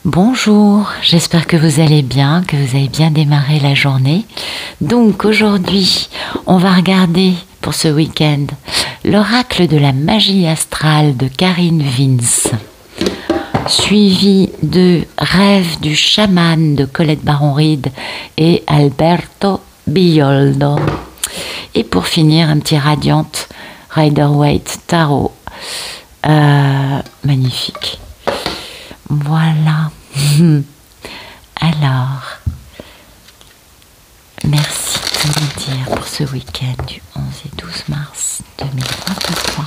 Bonjour, j'espère que vous allez bien, que vous avez bien démarré la journée. Donc aujourd'hui, on va regarder pour ce week-end l'oracle de la magie astrale de Karine Vince, suivi de Rêve du chaman de Colette Baron-Reid et Alberto Bioldo. Et pour finir, un petit Radiante Rider-Waite Tarot. Magnifique. Voilà. Alors, merci de me dire pour ce week-end du 11 et 12 mars 2023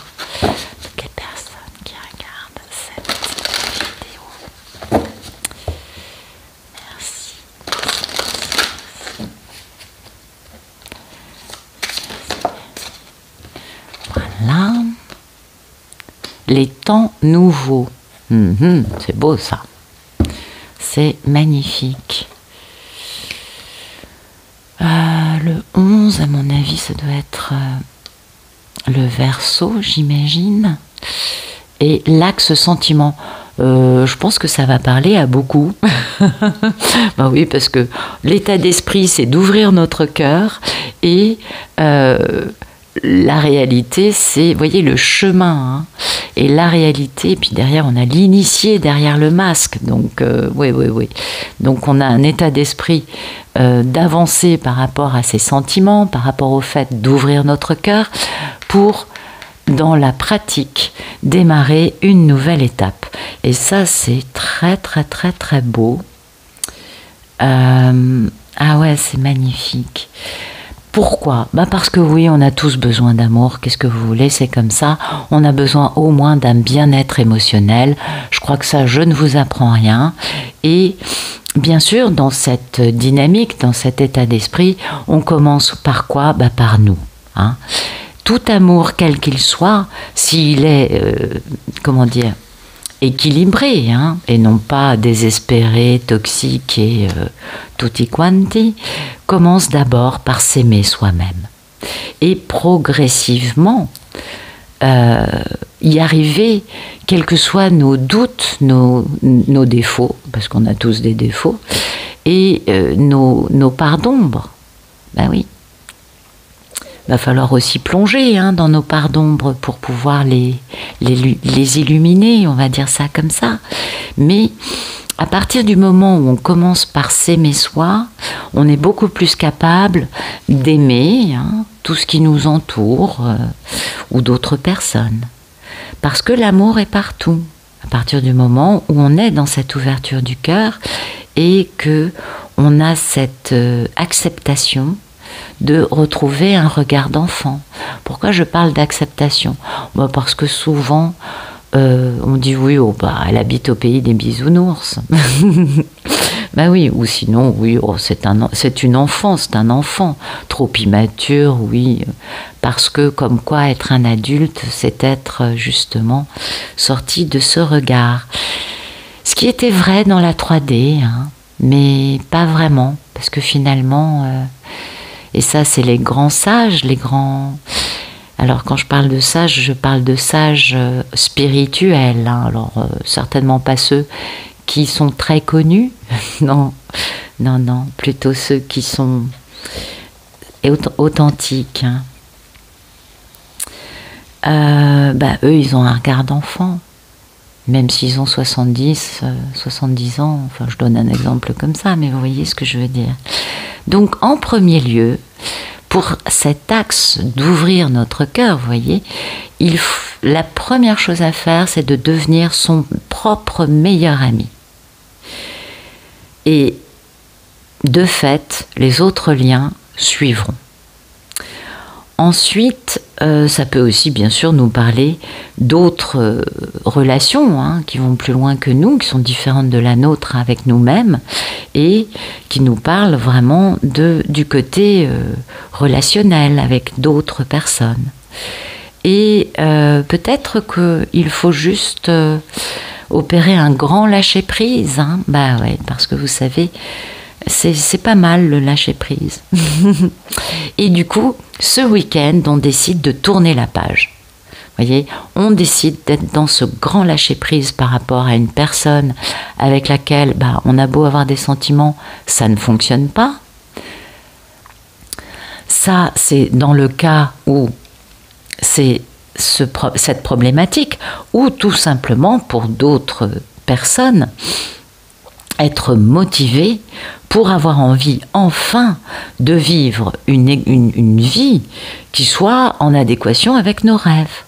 quelle personne qui regarde cette vidéo. Merci. Voilà. Les temps nouveaux. C'est beau ça. C'est magnifique. Le 11, à mon avis, ça doit être le Verseau, j'imagine. Et l'axe sentiment. Je pense que ça va parler à beaucoup. Ben oui, parce que l'état d'esprit, c'est d'ouvrir notre cœur et la réalité, c'est, vous voyez, le chemin, et la réalité, et puis derrière, on a l'initié derrière le masque, donc oui. Donc on a un état d'esprit d'avancer par rapport à ses sentiments, par rapport au fait d'ouvrir notre cœur, pour, dans la pratique, démarrer une nouvelle étape. Et ça, c'est très, très, très, très beau. Ah ouais, c'est magnifique. Pourquoi ? Parce que oui, on a tous besoin d'amour. Qu'est-ce que vous voulez ? C'est comme ça. On a besoin au moins d'un bien-être émotionnel. Je crois que ça, je ne vous apprends rien. Et bien sûr, dans cette dynamique, dans cet état d'esprit, on commence par quoi ? Par nous. Tout amour, quel qu'il soit, s'il est, équilibré, et non pas désespéré, toxique et tutti quanti, commence d'abord par s'aimer soi-même. Et progressivement, y arriver, quels que soient nos doutes, nos défauts, parce qu'on a tous des défauts, et nos parts d'ombre. Ben oui. Il va falloir aussi plonger dans nos parts d'ombre pour pouvoir les illuminer, on va dire ça comme ça. Mais à partir du moment où on commence par s'aimer soi, on est beaucoup plus capable d'aimer tout ce qui nous entoure ou d'autres personnes. Parce que l'amour est partout. À partir du moment où on est dans cette ouverture du cœur et que on a cette acceptation de retrouver un regard d'enfant. Pourquoi je parle d'acceptation ? Parce que souvent, on dit oui, elle habite au pays des bisounours. Oui, ou sinon, oui, c'est une enfant, c'est un enfant, trop immature, oui, parce que comme quoi être un adulte, c'est être justement sorti de ce regard. Ce qui était vrai dans la 3D, mais pas vraiment, parce que finalement... Et ça, c'est les grands sages, les grands... Alors, quand je parle de sages, je parle de sages spirituels. Alors, certainement pas ceux qui sont très connus. Non, plutôt ceux qui sont authentiques. Eux, ils ont un regard d'enfant. Même s'ils ont 70 ans. Enfin, je donne un exemple comme ça, mais vous voyez ce que je veux dire. Donc, en premier lieu, pour cet axe d'ouvrir notre cœur, vous voyez, la première chose à faire, c'est de devenir son propre meilleur ami. Et de fait, les autres liens suivront. Ensuite, ça peut aussi bien sûr nous parler d'autres relations qui vont plus loin que nous, qui sont différentes de la nôtre avec nous-mêmes et qui nous parlent vraiment du côté relationnel avec d'autres personnes. Et peut-être qu'il faut juste opérer un grand lâcher-prise. Ouais, parce que vous savez, c'est pas mal le lâcher-prise. Et du coup, ce week-end, on décide de tourner la page. Vous voyez, on décide d'être dans ce grand lâcher-prise par rapport à une personne avec laquelle on a beau avoir des sentiments, ça ne fonctionne pas. Ça, c'est dans le cas où c'est cette problématique, ou tout simplement pour d'autres personnes, être motivé pour avoir envie enfin de vivre une vie qui soit en adéquation avec nos rêves,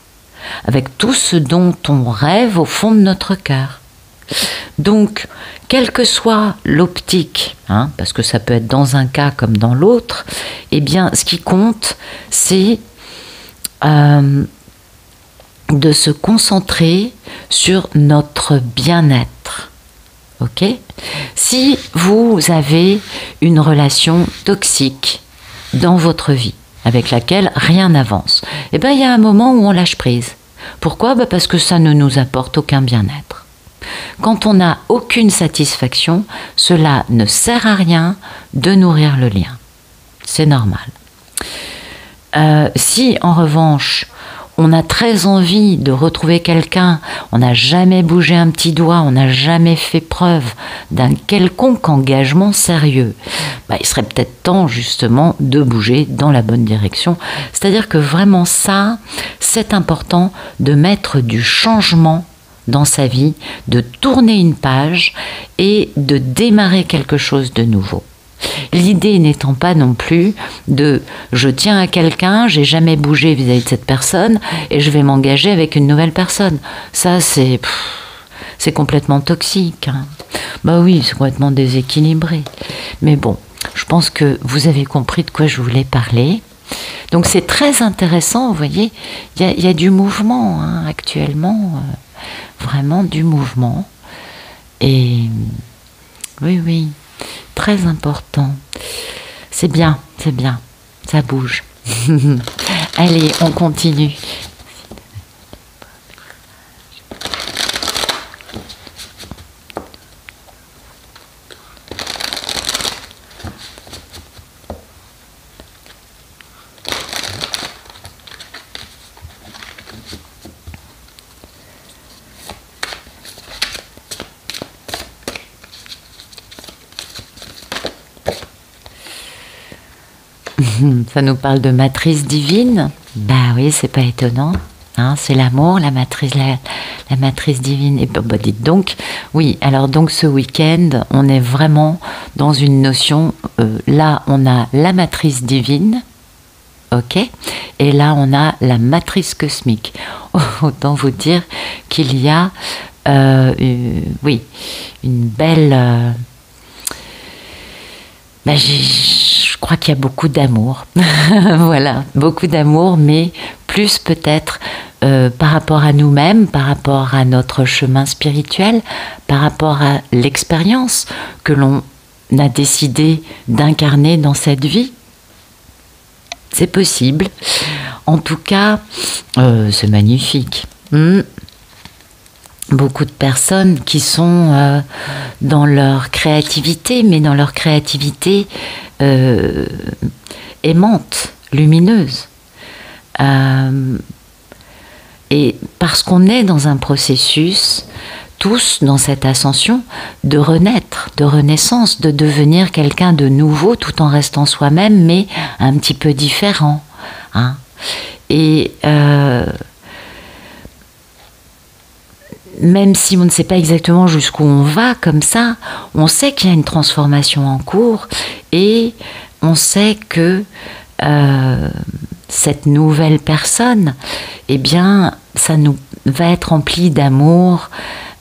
avec tout ce dont on rêve au fond de notre cœur. Donc, quelle que soit l'optique, parce que ça peut être dans un cas comme dans l'autre, eh bien, ce qui compte, c'est de se concentrer sur notre bien-être. Ok ? Si vous avez une relation toxique dans votre vie, avec laquelle rien n'avance, eh bien, il y a un moment où on lâche prise. Pourquoi ? Parce que ça ne nous apporte aucun bien-être. Quand on n'a aucune satisfaction, cela ne sert à rien de nourrir le lien. C'est normal. Si, en revanche, on a très envie de retrouver quelqu'un, on n'a jamais bougé un petit doigt, on n'a jamais fait preuve d'un quelconque engagement sérieux, il serait peut-être temps justement de bouger dans la bonne direction. C'est-à-dire que vraiment ça, c'est important de mettre du changement dans sa vie, de tourner une page et de démarrer quelque chose de nouveau. L'idée n'étant pas non plus de je tiens à quelqu'un, j'ai jamais bougé vis-à-vis de cette personne et je vais m'engager avec une nouvelle personne. Ça, c'est complètement toxique. Oui, c'est complètement déséquilibré. Mais bon, je pense que vous avez compris de quoi je voulais parler. Donc c'est très intéressant, vous voyez, il y a du mouvement actuellement, vraiment du mouvement. Et oui. Très important. C'est bien, ça bouge. Allez, on continue. Ça nous parle de matrice divine. Oui, c'est pas étonnant. C'est l'amour, la matrice divine. Et dites donc, oui, alors donc ce week-end, on est vraiment dans une notion, là on a la matrice divine, ok, et là on a la matrice cosmique. Autant vous dire qu'il y a, une belle... je crois qu'il y a beaucoup d'amour. Voilà, beaucoup d'amour, mais plus peut-être par rapport à nous-mêmes, par rapport à notre chemin spirituel, par rapport à l'expérience que l'on a décidé d'incarner dans cette vie. C'est possible. En tout cas, c'est magnifique. Beaucoup de personnes qui sont dans leur créativité, mais dans leur créativité aimante, lumineuse. Et parce qu'on est dans un processus, tous dans cette ascension, de renaître, de renaissance, de devenir quelqu'un de nouveau tout en restant soi-même, mais un petit peu différent. Et même si on ne sait pas exactement jusqu'où on va comme ça, on sait qu'il y a une transformation en cours et on sait que cette nouvelle personne, eh bien, ça nous va être rempli d'amour,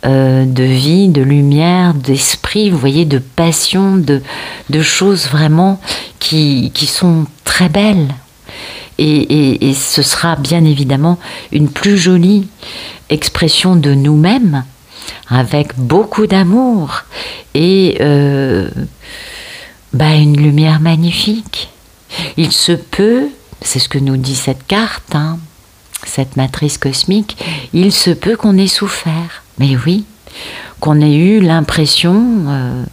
de vie, de lumière, d'esprit, vous voyez, de passion, de choses vraiment qui sont très belles. Et ce sera bien évidemment une plus jolie expression de nous-mêmes, avec beaucoup d'amour et une lumière magnifique. Il se peut, c'est ce que nous dit cette carte, cette matrice cosmique, il se peut qu'on ait souffert, mais oui, qu'on ait eu l'impression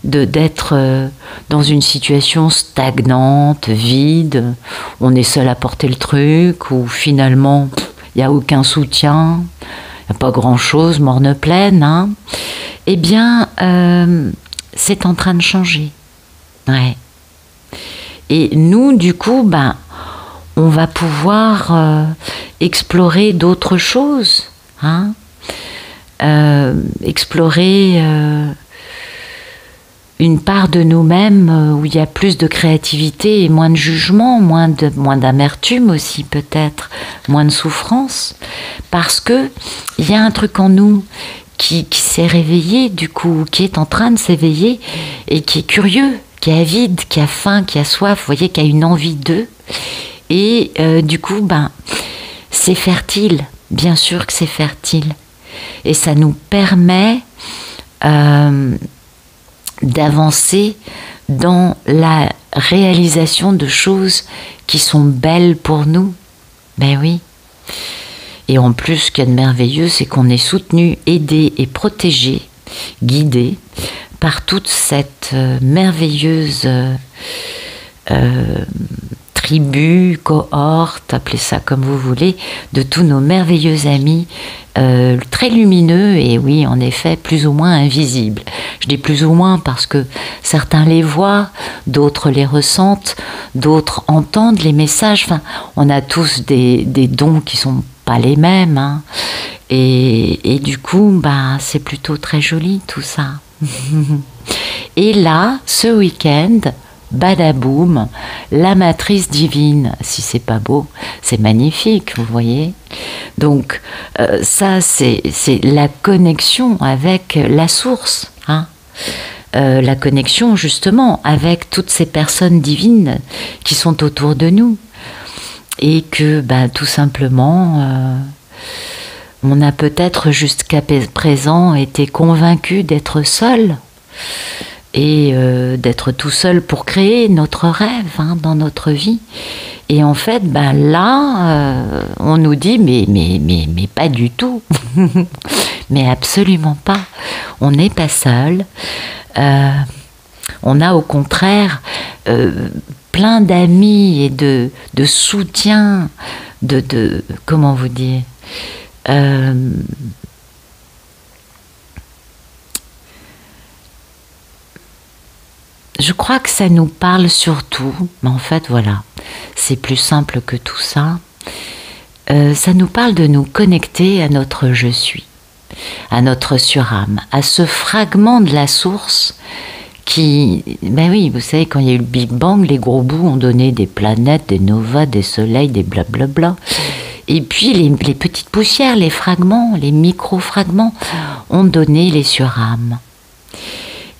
d'être dans une situation stagnante, vide, on est seul à porter le truc, ou finalement il n'y a aucun soutien, il n'y a pas grand-chose, morne pleine, eh bien, c'est en train de changer. Ouais. Et nous, du coup, ben, on va pouvoir explorer d'autres choses, hein, explorer une part de nous-mêmes où il y a plus de créativité et moins de jugement, moins d'amertume aussi peut-être, moins de souffrance, parce que il y a un truc en nous qui s'est réveillé, du coup, qui est en train de s'éveiller et qui est curieux, qui est avide, qui a faim, qui a soif, vous voyez, qui a une envie d'eux. Et du coup, ben, c'est fertile, bien sûr que c'est fertile. Et ça nous permet d'avancer dans la réalisation de choses qui sont belles pour nous. Ben oui. Et en plus, ce qu'il y a de merveilleux, c'est qu'on est soutenu, aidé et protégé, guidé par toute cette merveilleuse tribu, cohorte, appelez ça comme vous voulez, de tous nos merveilleux amis très lumineux et oui, en effet, plus ou moins invisibles. Je dis plus ou moins parce que certains les voient, d'autres les ressentent, d'autres entendent les messages. Enfin, on a tous des dons qui sont pas les mêmes, hein. Et du coup, bah, c'est plutôt très joli tout ça. Et là, ce week-end, badaboum, la matrice divine. Si c'est pas beau, c'est magnifique, vous voyez. Donc ça, c'est la connexion avec la source, hein. La connexion justement avec toutes ces personnes divines qui sont autour de nous et que bah, tout simplement on a peut-être jusqu'à présent été convaincu d'être seul et d'être tout seul pour créer notre rêve, hein, dans notre vie. Et en fait, ben là, on nous dit mais pas du tout, mais absolument pas. On n'est pas seul. On a au contraire plein d'amis et de soutien, de comment vous dire. Je crois que ça nous parle surtout, mais en fait voilà, c'est plus simple que tout ça. Ça nous parle de nous connecter à notre je suis, à notre surâme, à ce fragment de la source qui, ben oui, vous savez, quand il y a eu le Big Bang, les gros bouts ont donné des planètes, des novas, des soleils, des blablabla. Et puis les petites poussières, les fragments, les micro-fragments ont donné les surâmes.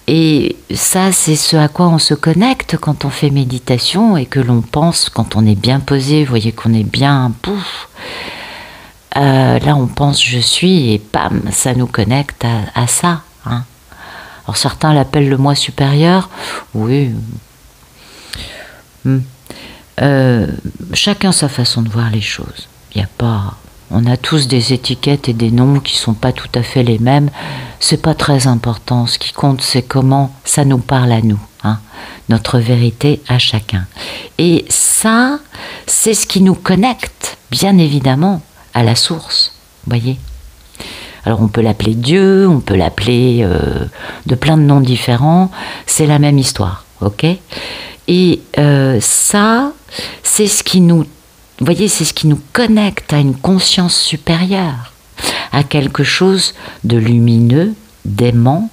Et ça, c'est ce à quoi on se connecte quand on fait méditation et que l'on pense, quand on est bien posé, vous voyez qu'on est bien, pouf, là on pense je suis et pam, ça nous connecte à ça, hein. Alors certains l'appellent le moi supérieur, oui. Chacun sa façon de voir les choses. Il y a pas... On a tous des étiquettes et des noms qui sont pas tout à fait les mêmes. C'est pas très important. Ce qui compte, c'est comment ça nous parle à nous, hein, notre vérité à chacun. Et ça, c'est ce qui nous connecte, bien évidemment, à la source. Vous voyez ? Alors on peut l'appeler Dieu, on peut l'appeler de plein de noms différents. C'est la même histoire, ok ? Et ça, c'est ce qui nous... Vous voyez, c'est ce qui nous connecte à une conscience supérieure, à quelque chose de lumineux, d'aimant,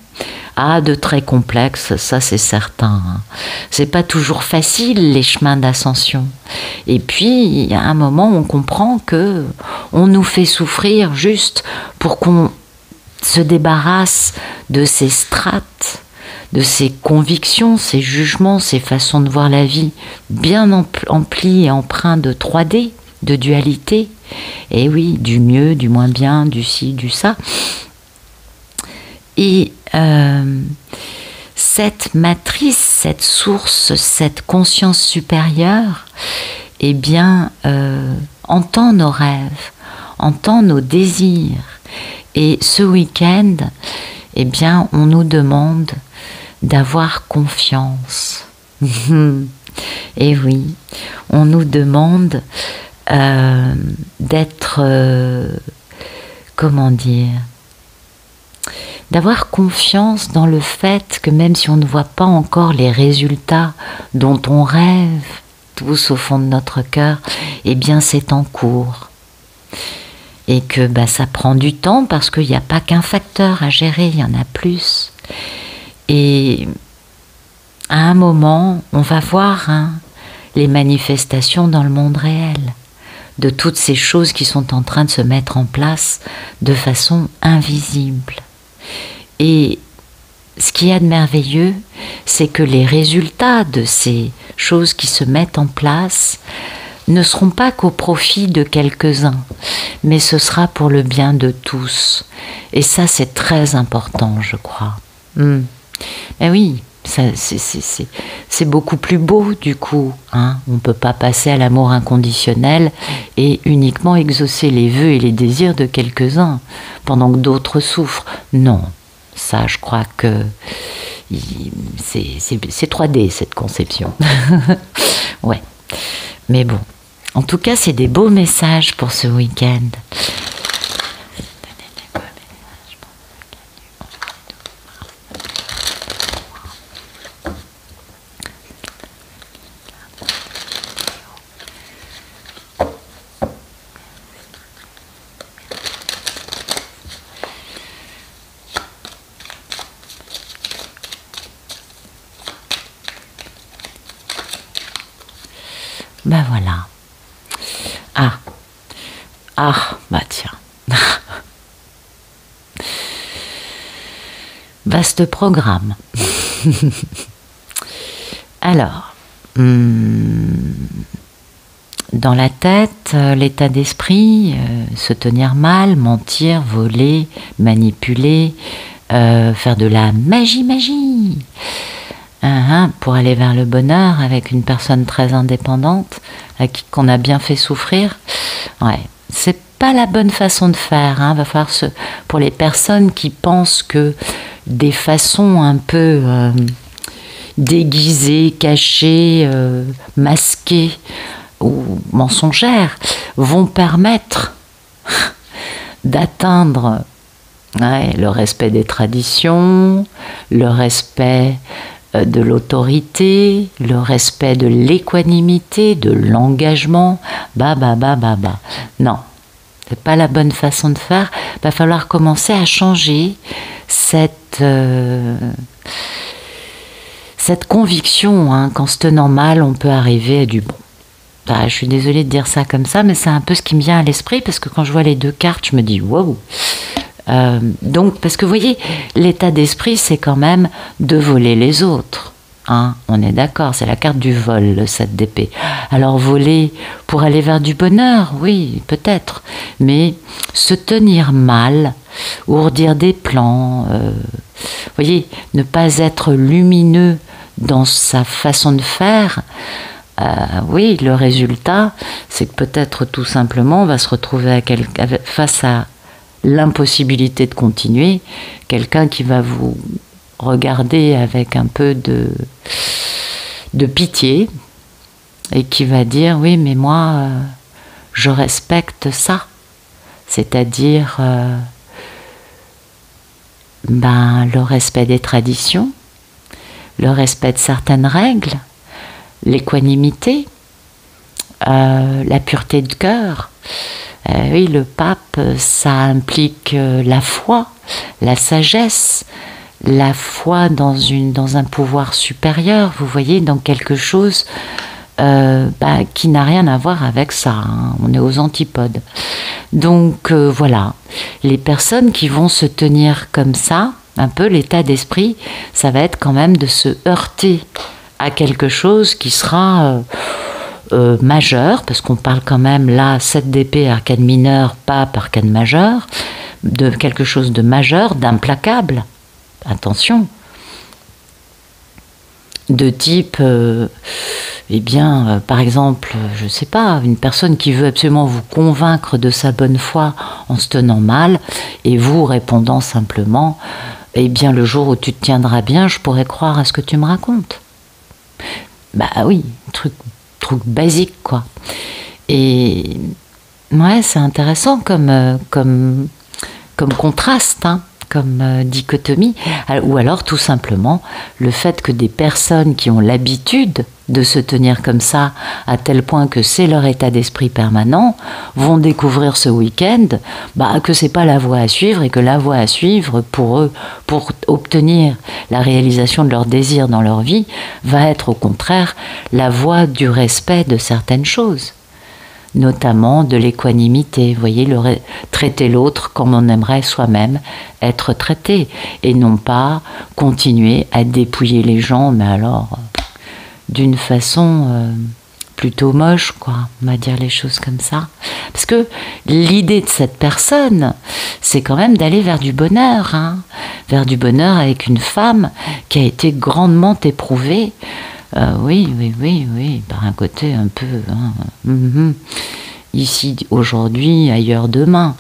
de très complexe, ça c'est certain, hein. C'est pas toujours facile les chemins d'ascension. Et puis, il y a un moment où on comprend que on nous fait souffrir juste pour qu'on se débarrasse de ces strates, de ces convictions, ces jugements, ces façons de voir la vie bien emplies et empreints de 3D, de dualité. Et oui, du mieux, du moins bien, du ci, du ça. Et cette matrice, cette source, cette conscience supérieure, eh bien, entend nos rêves, entend nos désirs. Et ce week-end, eh bien, on nous demande d'avoir confiance. Et oui, on nous demande d'être, comment dire, d'avoir confiance dans le fait que même si on ne voit pas encore les résultats dont on rêve tous au fond de notre cœur, eh bien c'est en cours. Et que ça prend du temps parce qu'il n'y a pas qu'un facteur à gérer, il y en a plus. Et à un moment, on va voir les manifestations dans le monde réel de toutes ces choses qui sont en train de se mettre en place de façon invisible. Et ce qu'il y a de merveilleux, c'est que les résultats de ces choses qui se mettent en place ne seront pas qu'au profit de quelques-uns, mais ce sera pour le bien de tous. Et ça, c'est très important, je crois. Mais oui, c'est beaucoup plus beau, du coup. On ne peut pas passer à l'amour inconditionnel et uniquement exaucer les vœux et les désirs de quelques-uns, pendant que d'autres souffrent. Non, ça, je crois que c'est 3D, cette conception. Ouais. Mais bon, en tout cas, c'est des beaux messages pour ce week-end. Voilà. Tiens. Vaste programme. Alors, dans la tête, l'état d'esprit, se tenir mal, mentir, voler, manipuler, faire de la magie. Pour aller vers le bonheur avec une personne très indépendante à qui qu'on a bien fait souffrir. Ouais, c'est pas la bonne façon de faire. Va falloir pour les personnes qui pensent que des façons un peu déguisées, cachées, masquées ou mensongères vont permettre d'atteindre le respect des traditions, le respect de l'autorité, le respect de l'équanimité, de l'engagement, Non, c'est pas la bonne façon de faire. Va falloir commencer à changer cette conviction qu'en se tenant mal, on peut arriver à du bon. Je suis désolée de dire ça comme ça, mais c'est un peu ce qui me vient à l'esprit, parce que quand je vois les deux cartes, je me dis wow. Donc, parce que vous voyez, l'état d'esprit, c'est quand même de voler les autres. On est d'accord, c'est la carte du vol, le 7 d'épée. Alors, voler pour aller vers du bonheur, oui, peut-être. Mais se tenir mal, ourdir des plans, vous voyez, ne pas être lumineux dans sa façon de faire, oui, le résultat, c'est que peut-être tout simplement, on va se retrouver face à l'impossibilité de continuer, quelqu'un qui va vous regarder avec un peu de pitié et qui va dire oui mais moi je respecte ça, c'est-à-dire le respect des traditions, le respect de certaines règles, l'équanimité, la pureté de cœur. Oui, le pape, ça implique la foi, la sagesse, la foi dans un pouvoir supérieur, vous voyez, dans quelque chose qui n'a rien à voir avec ça. On est aux antipodes. Donc voilà, les personnes qui vont se tenir comme ça, un peu l'état d'esprit, ça va être quand même de se heurter à quelque chose qui sera majeur, parce qu'on parle quand même là, 7 d'épée, arcane mineure, pape, arcane majeur, de quelque chose de majeur, d'implacable. Attention. De type, par exemple, je ne sais pas, une personne qui veut absolument vous convaincre de sa bonne foi en se tenant mal, et vous répondant simplement, le jour où tu te tiendras bien, je pourrais croire à ce que tu me racontes. Oui, truc basique, quoi. Et ouais, c'est intéressant comme contraste, comme dichotomie, ou alors tout simplement le fait que des personnes qui ont l'habitude de se tenir comme ça, à tel point que c'est leur état d'esprit permanent, vont découvrir ce week-end que c'est pas la voie à suivre et que la voie à suivre pour eux, pour obtenir la réalisation de leurs désirs dans leur vie, va être au contraire la voie du respect de certaines choses, notamment de l'équanimité. Vous voyez, traiter l'autre comme on aimerait soi-même être traité, et non pas continuer à dépouiller les gens, mais alors d'une façon plutôt moche, quoi, on va dire les choses comme ça. Parce que l'idée de cette personne, c'est quand même d'aller vers du bonheur, hein, vers du bonheur avec une femme qui a été grandement éprouvée. Oui, par un côté un peu... ici, aujourd'hui, ailleurs, demain.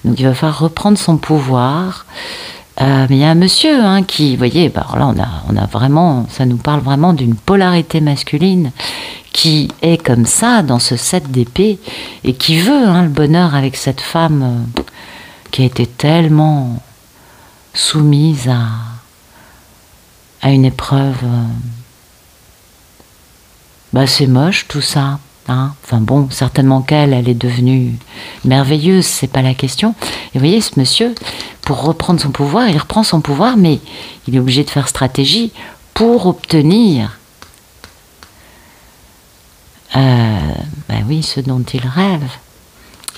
Donc il va falloir reprendre son pouvoir. Mais il y a un monsieur qui, vous voyez, alors là on a vraiment, ça nous parle vraiment d'une polarité masculine qui est comme ça dans ce 7 d'épée et qui veut le bonheur avec cette femme qui a été tellement soumise à une épreuve. C'est moche tout ça. Enfin bon, certainement qu'elle est devenue merveilleuse, c'est pas la question. Et vous voyez, ce monsieur, pour reprendre son pouvoir, il reprend son pouvoir, mais il est obligé de faire stratégie pour obtenir ce dont il rêve.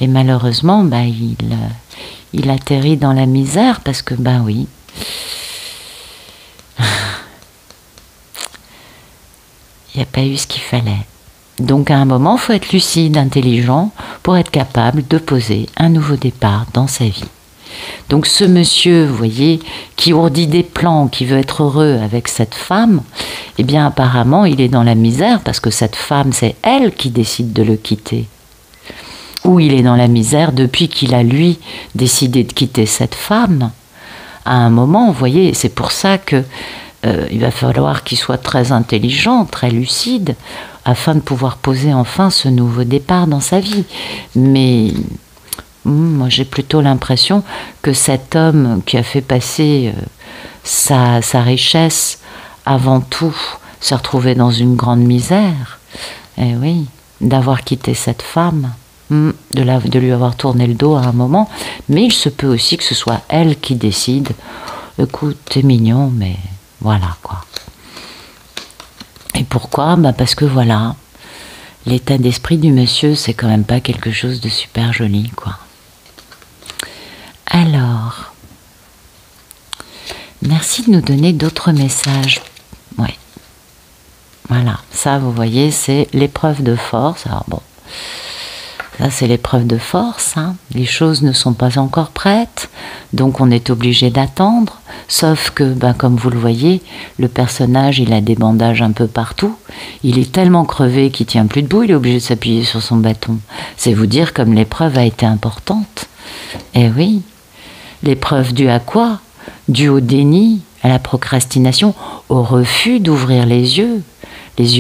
Et malheureusement, il atterrit dans la misère parce que, oui, il n'y a pas eu ce qu'il fallait. Donc à un moment, il faut être lucide, intelligent, pour être capable de poser un nouveau départ dans sa vie. Donc ce monsieur, vous voyez, qui ourdit des plans, qui veut être heureux avec cette femme, eh bien apparemment il est dans la misère parce que cette femme, c'est elle qui décide de le quitter. Ou il est dans la misère depuis qu'il a lui décidé de quitter cette femme. À un moment, vous voyez, c'est pour ça que il va falloir qu'il soit très intelligent, très lucide, afin de pouvoir poser enfin ce nouveau départ dans sa vie. Mais moi j'ai plutôt l'impression que cet homme qui a fait passer sa richesse avant tout s'est retrouvé dans une grande misère. Et oui, d'avoir quitté cette femme, de lui avoir tourné le dos à un moment, mais il se peut aussi que ce soit elle qui décide. Écoute, t'es mignon, mais voilà quoi. Et pourquoi ? Parce que voilà, l'état d'esprit du monsieur, c'est quand même pas quelque chose de super joli, quoi. Alors, merci de nous donner d'autres messages. Ouais. Voilà, ça, vous voyez, c'est l'épreuve de force. Alors bon, ça, c'est l'épreuve de force. Les choses ne sont pas encore prêtes, donc on est obligé d'attendre. Sauf que, comme vous le voyez, le personnage, il a des bandages un peu partout. Il est tellement crevé qu'il tient plus debout, il est obligé de s'appuyer sur son bâton. C'est vous dire comme l'épreuve a été importante. Eh oui, l'épreuve due à quoi ? Due au déni, à la procrastination, au refus d'ouvrir les yeux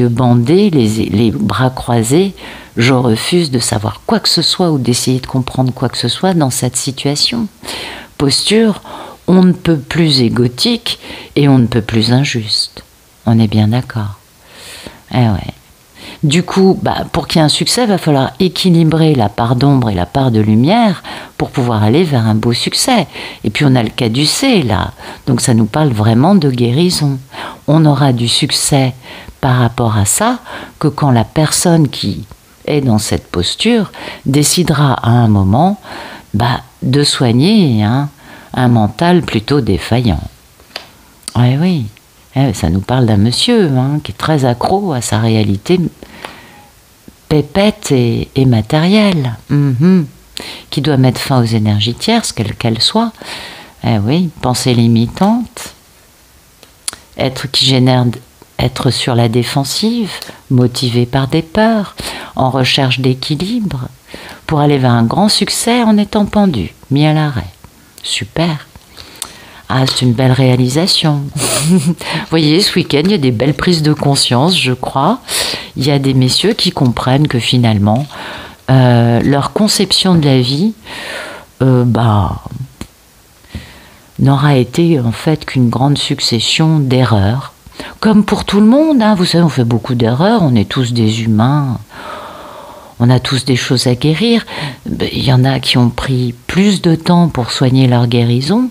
bandés, les bras croisés. Je refuse de savoir quoi que ce soit ou d'essayer de comprendre quoi que ce soit dans cette situation. Posture, on ne peut plus égotique et on ne peut plus injuste. On est bien d'accord. Eh ouais. Du coup, pour qu'il y ait un succès, il va falloir équilibrer la part d'ombre et la part de lumière pour pouvoir aller vers un beau succès. Et puis on a le caducée là, donc ça nous parle vraiment de guérison. On aura du succès par rapport à ça que quand la personne qui est dans cette posture décidera à un moment de soigner un mental plutôt défaillant. Oui, oui. Ça nous parle d'un monsieur qui est très accro à sa réalité pépette et matérielle, qui doit mettre fin aux énergies tierces, quelles qu'elles soient. Oui, pensée limitante, être sur la défensive, motivé par des peurs, en recherche d'équilibre, pour aller vers un grand succès en étant pendu, mis à l'arrêt. Super. Ah, c'est une belle réalisation. Vous voyez, ce week-end, il y a des belles prises de conscience, je crois. Il y a des messieurs qui comprennent que finalement, leur conception de la vie, n'aura été en fait qu'une grande succession d'erreurs. Comme pour tout le monde, hein, vous savez, on fait beaucoup d'erreurs, on est tous des humains, on a tous des choses à guérir. Il y en a qui ont pris plus de temps pour soigner leur guérison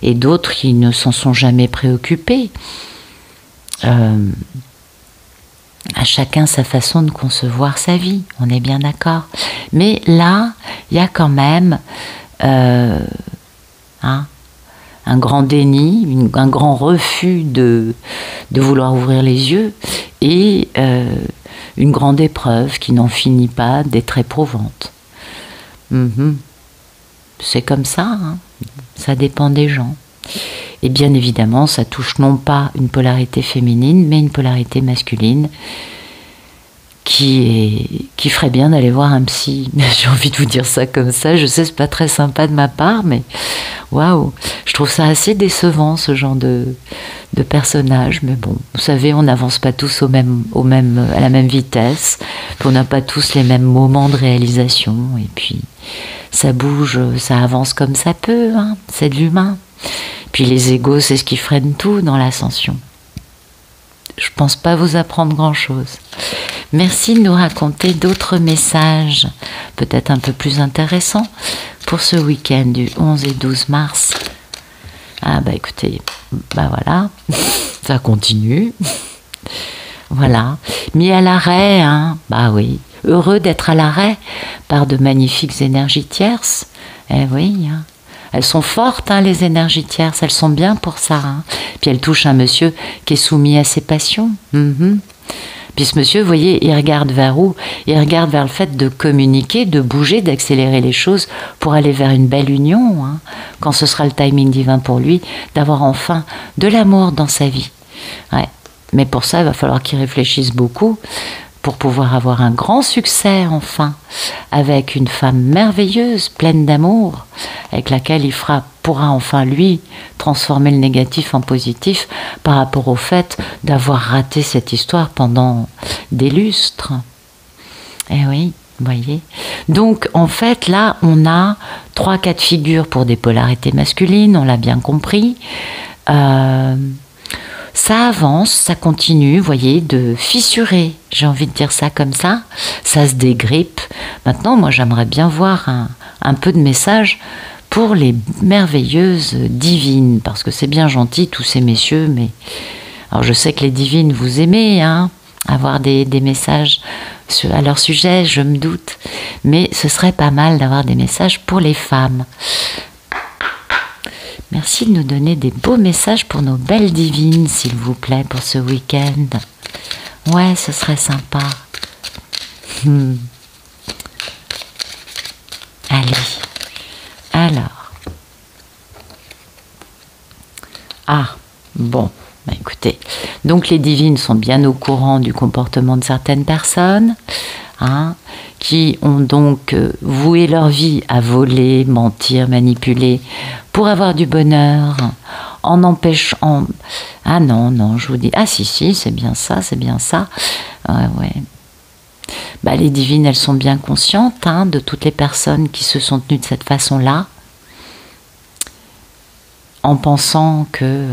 et d'autres qui ne s'en sont jamais préoccupés. À chacun sa façon de concevoir sa vie, on est bien d'accord. Mais là, il y a quand même un grand déni, un grand refus de vouloir ouvrir les yeux et une grande épreuve qui n'en finit pas d'être éprouvante. C'est comme ça, hein. Ça dépend des gens. Et bien évidemment, ça touche non pas une polarité féminine, mais une polarité masculine qui ferait bien d'aller voir un psy. J'ai envie de vous dire ça comme ça. Je sais, c'est pas très sympa de ma part, mais waouh, je trouve ça assez décevant, ce genre de personnage. Mais bon, vous savez, on n'avance pas tous à la même vitesse. Puis on n'a pas tous les mêmes moments de réalisation. Et puis, ça bouge, ça avance comme ça peut, hein. C'est de l'humain. Puis les égos, c'est ce qui freine tout dans l'ascension. Je pense pas vous apprendre grand-chose. Merci de nous raconter d'autres messages, peut-être un peu plus intéressants, pour ce week-end du 11 et 12 mars. Ah bah écoutez, bah voilà, ça continue. Voilà, mis à l'arrêt, hein, bah oui, heureux d'être à l'arrêt par de magnifiques énergies tierces. Eh oui, hein. Elles sont fortes, hein, les énergies tierces, elles sont bien pour ça. Hein. Puis elles touchent un monsieur qui est soumis à ses passions. Puis ce monsieur, vous voyez, il regarde vers où? Il regarde vers le fait de communiquer, de bouger, d'accélérer les choses pour aller vers une belle union, hein, quand ce sera le timing divin pour lui, d'avoir enfin de l'amour dans sa vie. Ouais. Mais pour ça, il va falloir qu'il réfléchisse beaucoup pour pouvoir avoir un grand succès enfin, avec une femme merveilleuse, pleine d'amour, avec laquelle il pourra enfin lui transformer le négatif en positif par rapport au fait d'avoir raté cette histoire pendant des lustres. Eh oui, vous voyez. Donc en fait là, on a 3 cas de figure pour des polarités masculines, on l'a bien compris. Ça avance, ça continue, vous voyez, de fissurer, j'ai envie de dire ça comme ça, ça se dégrippe. Maintenant, moi, j'aimerais bien voir un peu de message pour les merveilleuses divines, parce que c'est bien gentil, tous ces messieurs, mais... Alors, je sais que les divines, vous aimez, hein, avoir des messages à leur sujet, je me doute, mais ce serait pas mal d'avoir des messages pour les femmes. Merci de nous donner des beaux messages pour nos belles divines, s'il vous plaît, pour ce week-end. Ouais, ce serait sympa. Allez. Alors. Ah, bon. Bah, écoutez. Donc, les divines sont bien au courant du comportement de certaines personnes, hein, qui ont donc voué leur vie à voler, mentir, manipuler, pour avoir du bonheur, en empêchant... Ah non, je vous dis... Ah si, c'est bien ça, c'est bien ça. Ouais. Bah, les divines, elles sont bien conscientes, hein, de toutes les personnes qui se sont tenues de cette façon-là, en pensant qu'il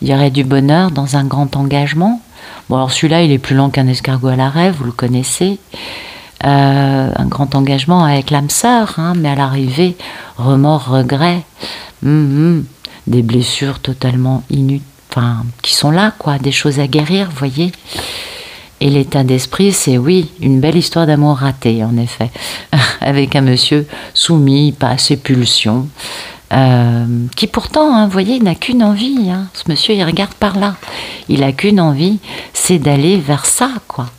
y aurait du bonheur dans un grand engagement. Bon, alors celui-là, il est plus lent qu'un escargot à la rêve, vous le connaissez. Un grand engagement avec l'âme sœur, hein, mais à l'arrivée, remords, regrets, des blessures totalement qui sont là, quoi, des choses à guérir, vous voyez. Et l'état d'esprit, c'est oui, une belle histoire d'amour ratée, en effet, avec un monsieur soumis, pas à ses pulsions, qui pourtant, hein, vous voyez, n'a qu'une envie, hein. Ce monsieur, il regarde par là, il a qu'une envie, c'est d'aller vers ça, quoi,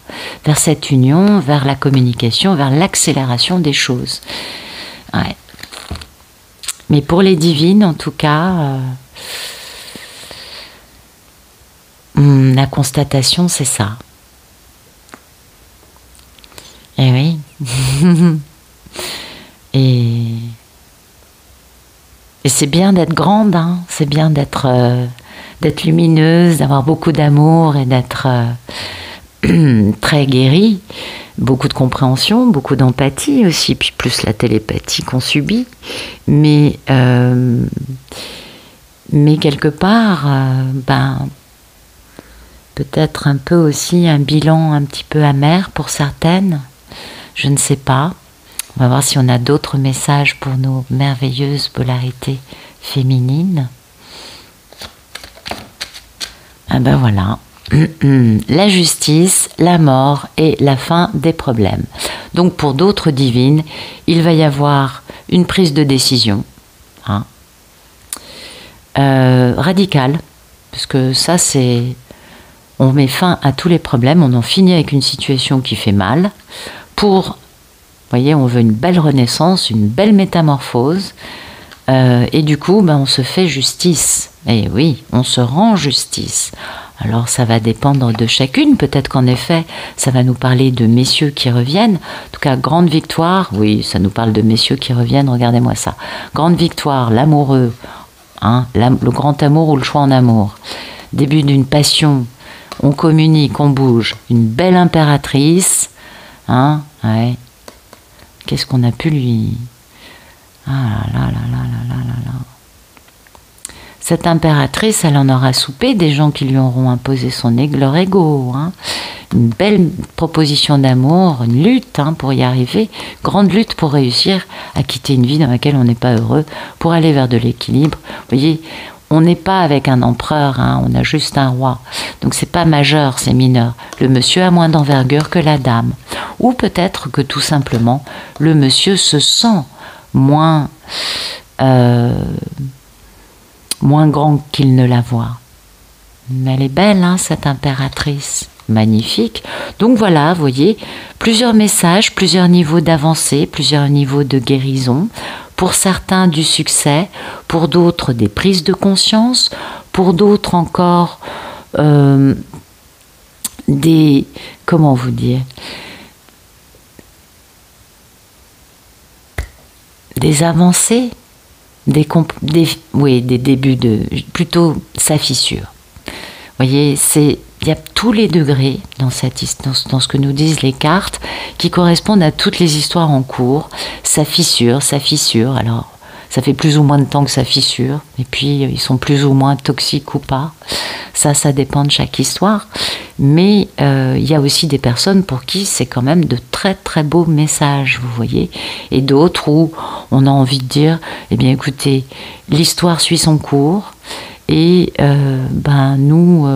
vers cette union, vers la communication, vers l'accélération des choses. Ouais. Mais pour les divines, en tout cas, la constatation, c'est ça. Eh oui. Et c'est bien d'être grande, hein. C'est bien d'être lumineuse, d'avoir beaucoup d'amour et d'être très guérie. Beaucoup de compréhension, beaucoup d'empathie aussi, puis plus la télépathie qu'on subit. Mais Mais quelque part, peut-être un peu aussi un bilan un petit peu amer pour certaines. Je ne sais pas. On va voir si on a d'autres messages pour nos merveilleuses polarités féminines. Ah ben voilà. La justice, la mort et la fin des problèmes. Donc pour d'autres divines, il va y avoir une prise de décision radicale, parce que ça c'est... On met fin à tous les problèmes, on en finit avec une situation qui fait mal. Vous voyez, on veut une belle renaissance, une belle métamorphose, et du coup, on se fait justice. Et oui, on se rend justice. Alors ça va dépendre de chacune, peut-être qu'en effet, ça va nous parler de messieurs qui reviennent. En tout cas, grande victoire, oui, ça nous parle de messieurs qui reviennent, regardez-moi ça. Grande victoire, l'amoureux, le grand amour ou le choix en amour. Début d'une passion, on communique, on bouge. Une belle impératrice, ouais. Qu'est-ce qu'on a pu lui... Ah là là là là là là là. Cette impératrice, elle en aura soupé des gens qui lui auront imposé leur ego. Une belle proposition d'amour, une lutte pour y arriver, grande lutte pour réussir à quitter une vie dans laquelle on n'est pas heureux, pour aller vers de l'équilibre. Vous voyez, on n'est pas avec un empereur, on a juste un roi. Donc c'est pas majeur, c'est mineur. Le monsieur a moins d'envergure que la dame. Ou peut-être que tout simplement, le monsieur se sent moins grand qu'il ne la voit. Mais elle est belle, cette impératrice. Magnifique. Donc voilà, vous voyez, plusieurs messages, plusieurs niveaux d'avancée, plusieurs niveaux de guérison. Pour certains, du succès. Pour d'autres, des prises de conscience. Pour d'autres encore, comment vous dire, des avancées, des débuts de... Plutôt sa fissure. Vous voyez, il y a tous les degrés dans ce que nous disent les cartes qui correspondent à toutes les histoires en cours. Sa fissure. Alors, ça fait plus ou moins de temps que ça fissure. Et puis, ils sont plus ou moins toxiques ou pas. Ça dépend de chaque histoire. Mais il y a aussi des personnes pour qui c'est quand même de très très beaux messages, vous voyez. Et d'autres où on a envie de dire, eh bien écoutez, l'histoire suit son cours. Et nous,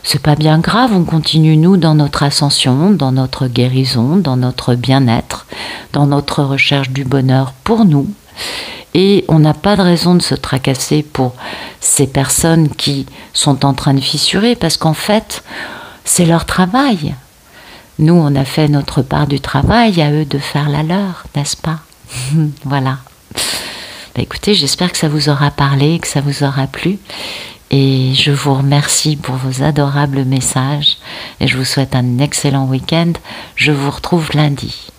c'est pas bien grave, on continue nous dans notre ascension, dans notre guérison, dans notre bien-être, dans notre recherche du bonheur pour nous. Et on n'a pas de raison de se tracasser pour ces personnes qui sont en train de fissurer, parce qu'en fait, c'est leur travail. Nous, on a fait notre part du travail, à eux de faire la leur, n'est-ce pas? Voilà. Écoutez, j'espère que ça vous aura parlé, que ça vous aura plu. Et je vous remercie pour vos adorables messages. Et je vous souhaite un excellent week-end. Je vous retrouve lundi.